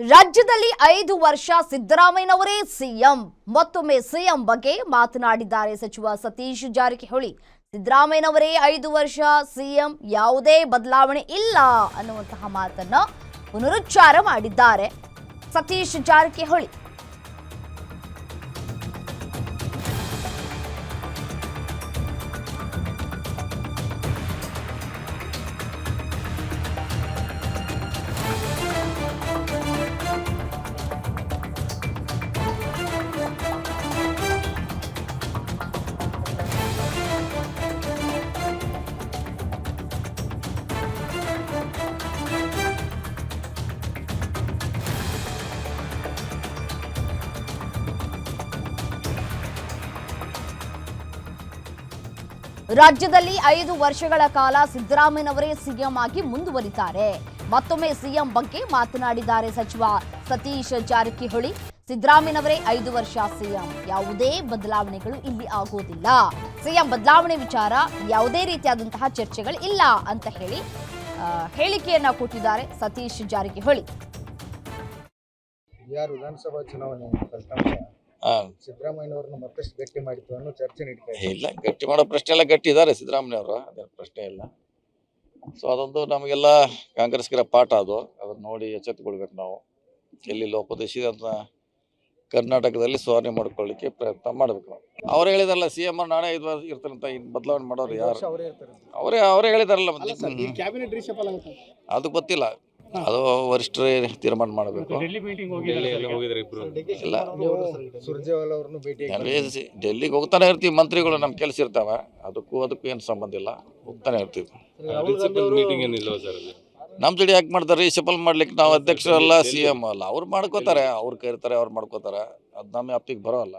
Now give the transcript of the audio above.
ರಾಜ್ಯದಲ್ಲಿ 5 ವರ್ಷ ಸಿದ್ದರಾಮಯ್ಯನವರೇ ಸಿಎಂ. ಮತ್ತೊಮ್ಮೆ ಸಿಎಂ ಬಗ್ಗೆ ಮಾತನಾಡಿದ್ದಾರೆ ಸಚಿವ ಸತೀಶ್ ಜಾರಕಿಹೊಳಿ. ಸಿದ್ದರಾಮಯ್ಯನವರೇ 5 ವರ್ಷ ಸಿಎಂ, ಯಾವುದೇ ಬದಲಾವಣೆ ಇಲ್ಲ ಅನ್ನುವಂತಹ ಮಾತನ್ನ ಪುನರುಚ್ಚಾರ ಮಾಡಿದ್ದಾರೆ ಸತೀಶ್ ಜಾರಕಿಹೊಳಿ. ರಾಜ್ಯದಲ್ಲಿ 5 ವರ್ಷಗಳ ಕಾಲ ಸಿದ್ದರಾಮಯ್ಯನವರೇ ಸಿಎಂ ಆಗಿ ಮುಂದುವರಿತಾರೆ. ಮತ್ತೊಮ್ಮೆ ಸಿಎಂ ಬಗ್ಗೆ ಮಾತನಾಡಿದ್ದಾರೆ ಸಚಿವ ಸತೀಶ್ ಜಾರಕಿಹೊಳಿ. ಸಿದ್ದರಾಮಯ್ಯನವರೇ 5 ವರ್ಷ ಸಿಎಂ, ಯಾವುದೇ ಬದಲಾವಣೆಗಳು ಇಲ್ಲಿ ಆಗೋದಿಲ್ಲ. ಸಿಎಂ ಬದಲಾವಣೆ ವಿಚಾರ ಯಾವುದೇ ರೀತಿಯಾದಂತಹ ಚರ್ಚೆಗಳು ಇಲ್ಲ ಅಂತ ಹೇಳಿ ಹೇಳಿಕೆಯನ್ನ ಕೊಟ್ಟಿದ್ದಾರೆ ಸತೀಶ್ ಜಾರಕಿಹೊಳಿ. ಬಿಹಾರ್ ವಿಧಾನಸಭಾ ಚುನಾವಣೆ ಫಲಿತಾಂಶ ಸಿದ್ದರಾಮಯ್ಯನವ್ರನ್ನ ಮತ್ತಷ್ಟು ಗಟ್ಟಿ ಮಾಡಿತ್ತು ಅನ್ನೋ ಚರ್ಚೆ ನಡೀತಾ ಇದೆ. ಇಲ್ಲ, ಗಟ್ಟಿ ಮಾಡೋ ಪ್ರಶ್ನೆ ಎಲ್ಲ ಗಟ್ಟಿ ಇದ್ದಾರೆ ಸಿದ್ದರಾಮಯ್ಯವರು, ಅದೇನು ಪ್ರಶ್ನೆ ಇಲ್ಲ. ಸೊ ಅದೊಂದು ನಮಗೆಲ್ಲ ಕಾಂಗ್ರೆಸ್ಗಿರೋ ಪಾಠ ಅದನ್ನ ನೋಡಿ ಎಚ್ಚೆತ್ತುಕೊಳ್ಬೇಕು ನಾವು. ಎಲ್ಲಿ ಲೋಪದೇಶಿದ ಕರ್ನಾಟಕದಲ್ಲಿ ಸುಧಾರಣೆ ಮಾಡ್ಕೊಳ್ಳಿಕ್ಕೆ ಪ್ರಯತ್ನ ಮಾಡಬೇಕು ನಾವು. ಅವ್ರು ಹೇಳಿದಾರಲ್ಲ ಸಿ ಎಂ ನಾಳೆ 5 ವರ್ಷ ಇರ್ತಾರಂತ, ಇನ್ನು ಬದಲಾವಣೆ ಮಾಡೋರು ಯಾರು? ಅವರೇ ಹೇಳಿದಾರಲ್ಲ. ಅದು ಗೊತ್ತಿಲ್ಲ, ಅದು ವರಿಷ್ಠರೇ ತೀರ್ಮಾನ ಮಾಡಬೇಕು. ಇಲ್ಲ, ಸುರ್ಜೇವಾಲಾ ಅವ್ರನ್ನು ಭೇಟಿ ಡೆಲ್ಲಿಗೆ ಹೋಗ್ತಾನೆ ಇರ್ತೀವಿ, ಮಂತ್ರಿಗಳು ನಮ್ಮ ಕೆಲಸ ಇರ್ತಾವ, ಅದಕ್ಕೂ ಏನು ಸಂಬಂಧ ಇಲ್ಲ, ಹೋಗ್ತಾನೆ ಇರ್ತೀವಿ. ನಮ್ಮ ಜೋಡಿ ಯಾಕೆ ಮಾಡ್ತಾರೆ? ಸಫಲ್ ಮಾಡ್ಲಿಕ್ಕೆ ನಾವು ಅಧ್ಯಕ್ಷರಲ್ಲ, ಸಿ ಎಂ ಅಲ್ಲ. ಅವ್ರು ಮಾಡ್ಕೋತಾರೆ, ಅವ್ರು ಕರೀತಾರೆ, ಅವ್ರು ಮಾಡ್ಕೋತಾರೆ, ಅದು ನಮ್ಮ ಅಪ್ಪಿಗೆ ಬರೋಲ್ಲ.